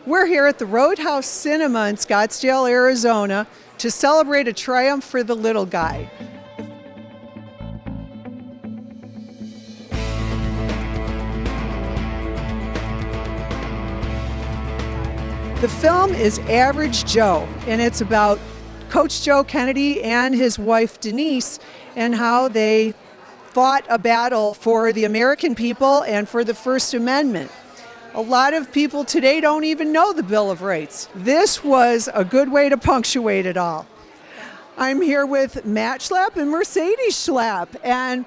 We're here at the Roadhouse Cinema in Scottsdale, Arizona, to celebrate a triumph for the little guy. The film is Average Joe, and it's about Coach Joe Kennedy and his wife Denise and how they fought a battle for the American people and for the First Amendment. A lot of people today don't even know the Bill of Rights. This was a good way to punctuate it all. I'm here with Matt Shlapp and Mercedes Shlapp, and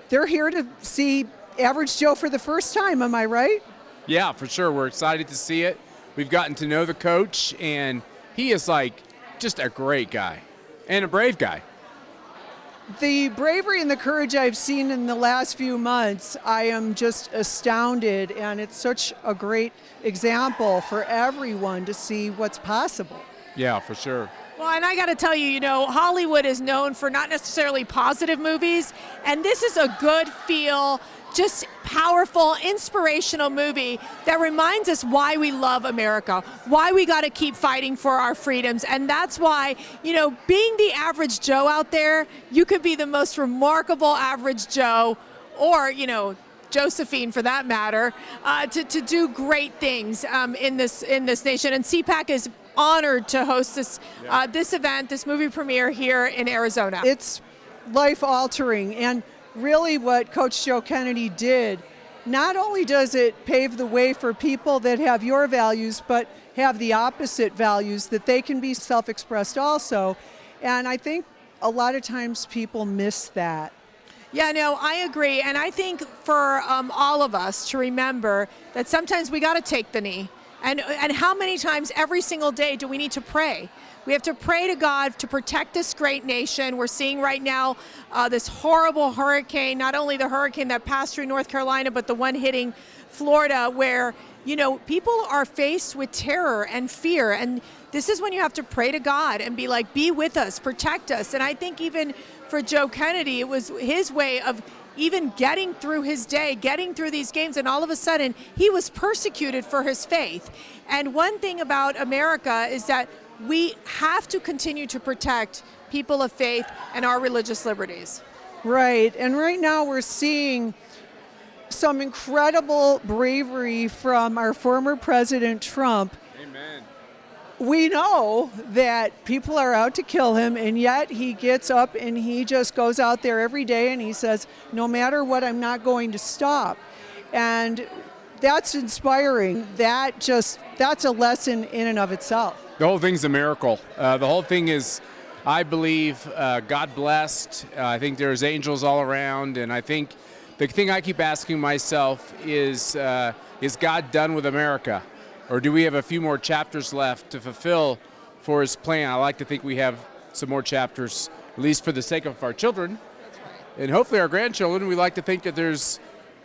they're here to see Average Joe for the first time, am I right? Yeah, for sure. We're excited to see it. We've gotten to know the coach, and he is like just a great guy and a brave guy. The bravery and the courage I've seen in the last few months, I am just astounded, and it's such a great example for everyone to see what's possible. Yeah, for sure. Well, and I got to tell you, Hollywood is known for not necessarily positive movies, and this is a good feel, just powerful, inspirational movie that reminds us why we love America, why we got to keep fighting for our freedoms. And that's why, being the average Joe out there, you could be the most remarkable average Joe, or, Josephine for that matter, to do great things in this nation. And CPAC is honored to host this event, this movie premiere here in Arizona. It's life-altering, and really what Coach Joe Kennedy did, not only does it pave the way for people that have your values, but have the opposite values, that they can be self-expressed also. And I think a lot of times people miss that. Yeah, no, I agree. And I think for all of us to remember that sometimes we got to take the knee. And how many times every single day do we need to pray? We have to pray to God to protect this great nation. We're seeing right now this horrible hurricane, not only the hurricane that passed through North Carolina, but the one hitting Florida, where, people are faced with terror and fear. And this is when you have to pray to God and be like, be with us, protect us. And I think even for Joe Kennedy, it was his way of even getting through his day, getting through these games, and all of a sudden he was persecuted for his faith. And one thing about America is that we have to continue to protect people of faith and our religious liberties. Right, and right now we're seeing some incredible bravery from our former President Trump. Amen. We know that people are out to kill him, and yet he gets up and he just goes out there every day and he says, no matter what, I'm not going to stop. And that's inspiring. That's a lesson in and of itself. The whole thing's a miracle. The whole thing is, I believe, God blessed. I think there's angels all around, and I think the thing I keep asking myself is God done with America? Or do we have a few more chapters left to fulfill for his plan? I like to think we have some more chapters, at least for the sake of our children. That's right. And hopefully our grandchildren. We like to think that there's,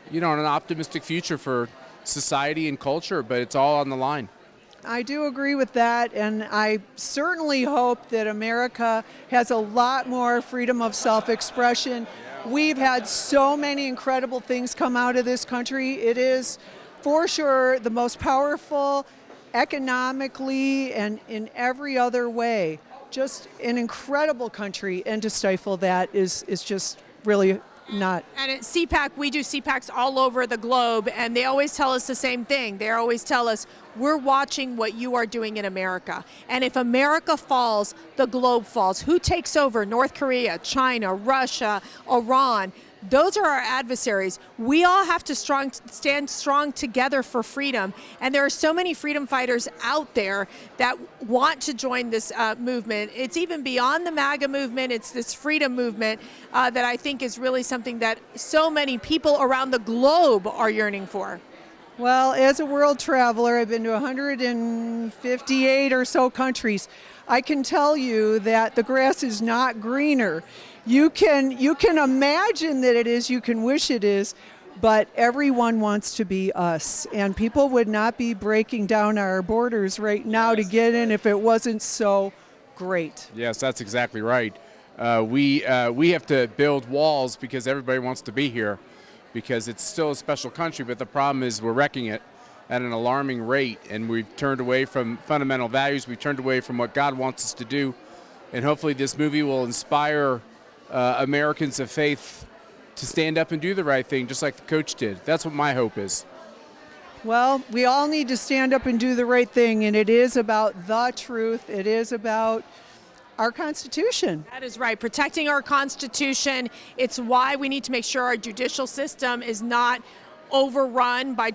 an optimistic future for society and culture, but it's all on the line. I do agree with that, and I certainly hope that America has a lot more freedom of self-expression. We've had so many incredible things come out of this country. It is for sure the most powerful economically and in every other way. Just an incredible country, and to stifle that is just really not. And at CPAC, we do CPACs all over the globe, and they always tell us the same thing. They always tell us, we're watching what you are doing in America. And if America falls, the globe falls. Who takes over? North Korea, China, Russia, Iran. Those are our adversaries. We all have to stand strong together for freedom. And there are so many freedom fighters out there that want to join this movement. It's even beyond the MAGA movement. It's this freedom movement that I think is really something that so many people around the globe are yearning for. Well, as a world traveler, I've been to 158 or so countries. I can tell you that the grass is not greener. You can imagine that it is, you can wish it is, but everyone wants to be us. And people would not be breaking down our borders right now to get in if it wasn't so great. Yes, that's exactly right. We have to build walls because everybody wants to be here, because it's still a special country, but the problem is we're wrecking it. at an alarming rate, and we've turned away from fundamental values. We've turned away from what God wants us to do, and hopefully this movie will inspire Americans of faith to stand up and do the right thing, just like the coach did. That's what my hope is. Well, we all need to stand up and do the right thing, and it is about the truth. It is about our Constitution. That is right. Protecting our Constitution. It's why we need to make sure our judicial system is not overrun by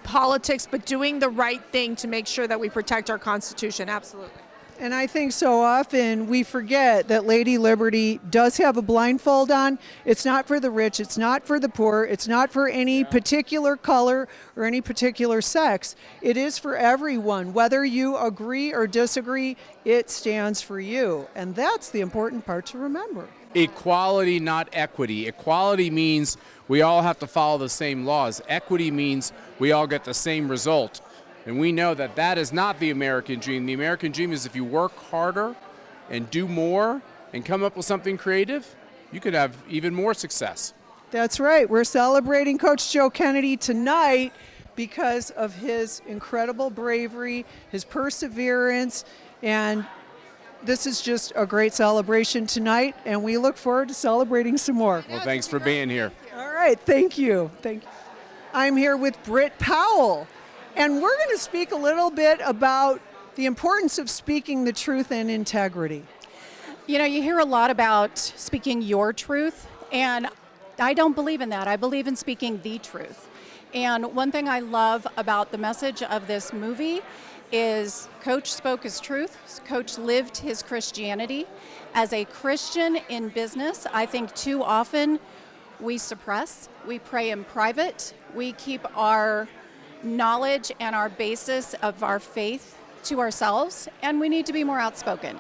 politics, but doing the right thing to make sure that we protect our Constitution. Absolutely. And I think so often we forget that Lady Liberty does have a blindfold on. It's not for the rich. It's not for the poor. It's not for any particular color or any particular sex. It is for everyone. Whether you agree or disagree, it stands for you. And that's the important part to remember. Equality, not equity. Equality means we all have to follow the same laws. Equity means we all get the same result. And we know that that is not the American dream. The American dream is if you work harder and do more and come up with something creative, you could have even more success. That's right. We're celebrating Coach Joe Kennedy tonight because of his incredible bravery, his perseverance, and this is just a great celebration tonight, and we look forward to celebrating some more. Well, thanks for being here. All right. Thank you. Thank you. I'm here with Britt Powell. And we're going to speak a little bit about the importance of speaking the truth and integrity. You know, you hear a lot about speaking your truth, and I don't believe in that. I believe in speaking the truth. And one thing I love about the message of this movie is Coach spoke his truth. Coach lived his Christianity. As a Christian in business, I think too often we suppress, we pray in private, we keep our knowledge and our basis of our faith to ourselves, and we need to be more outspoken.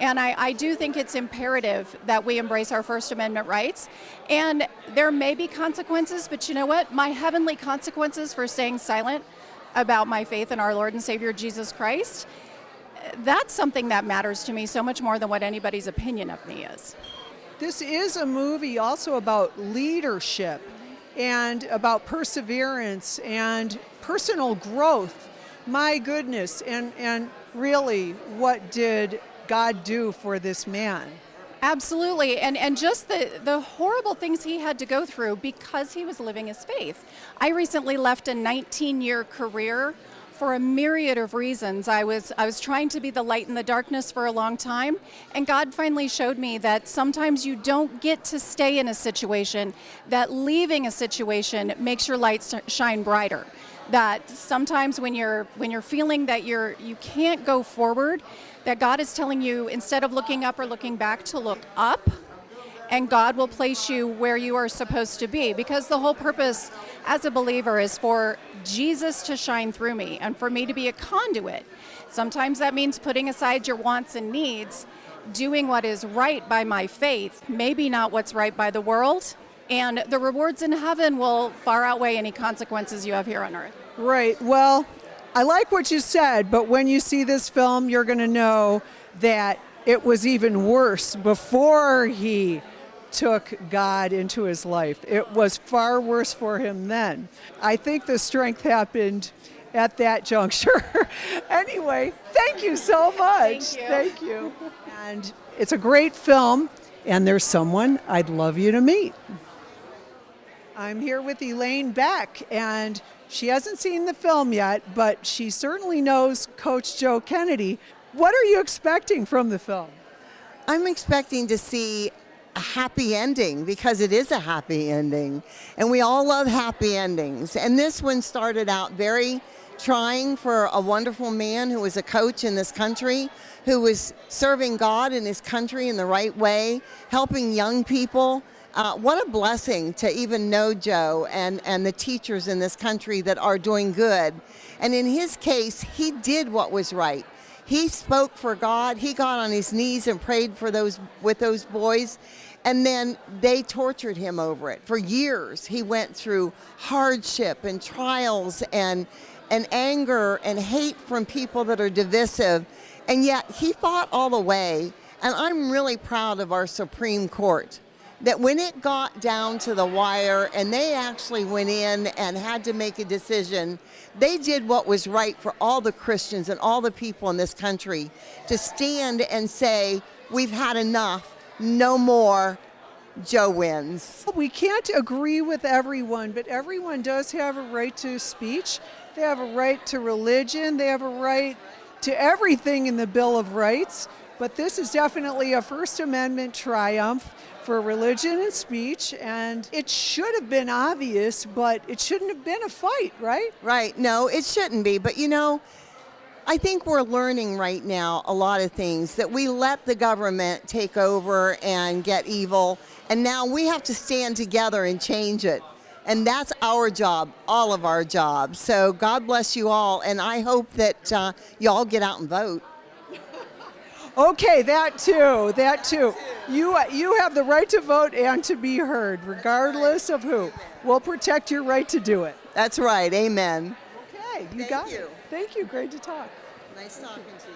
And I do think it's imperative that we embrace our First Amendment rights. And there may be consequences, but you know what? My heavenly consequences for staying silent about my faith in our Lord and Savior Jesus Christ, that's something that matters to me so much more than what anybody's opinion of me is. This is a movie also about leadership and about perseverance and personal growth. My goodness, and really, what did God do for this man? Absolutely, and just the horrible things he had to go through because he was living his faith. I recently left a 19-year career for a myriad of reasons. I was trying to be the light in the darkness for a long time, and God finally showed me that sometimes you don't get to stay in a situation, that leaving a situation makes your light shine brighter. That sometimes when you're feeling that you can't go forward, that God is telling you, instead of looking up or looking back, to look up, and God will place you where you are supposed to be, because the whole purpose as a believer is for Jesus to shine through me and for me to be a conduit. Sometimes that means putting aside your wants and needs, doing what is right by my faith, maybe not what's right by the world, and the rewards in heaven will far outweigh any consequences you have here on earth. Right. Well, I like what you said, but when you see this film, you're going to know that it was even worse before he took God into his life. It was far worse for him then. I think the strength happened at that juncture. Anyway, thank you so much. Thank you. And it's a great film, and there's someone I'd love you to meet. I'm here with Elaine Beck, and she hasn't seen the film yet, but she certainly knows Coach Joe Kennedy. What are you expecting from the film? I'm expecting to see a happy ending, because it is a happy ending, and we all love happy endings. And this one started out very trying for a wonderful man who was a coach in this country, who was serving God in his country in the right way, helping young people. What a blessing to even know Joe and the teachers in this country that are doing good. And in his case, he did what was right. He spoke for God. He got on his knees and prayed for those boys. And then they tortured him over it. For years, he went through hardship and trials and anger and hate from people that are divisive. And yet he fought all the way. And I'm really proud of our Supreme Court, that when it got down to the wire and they actually went in and had to make a decision, they did what was right for all the Christians and all the people in this country to stand and say, we've had enough, no more, Joe wins. We can't agree with everyone, but everyone does have a right to speech. They have a right to religion. They have a right to everything in the Bill of Rights. But this is definitely a First Amendment triumph for religion and speech, and it should have been obvious, but it shouldn't have been a fight, right? Right. No, it shouldn't be. But I think we're learning right now a lot of things, that we let the government take over and get evil, and now we have to stand together and change it. And that's our job, all of our jobs. So God bless you all, and I hope that y'all get out and vote. Okay, that too. You have the right to vote and to be heard, regardless of who. We'll protect your right to do it. That's right. Amen. Okay, you got it. Thank you. Great to talk. Nice talking to you.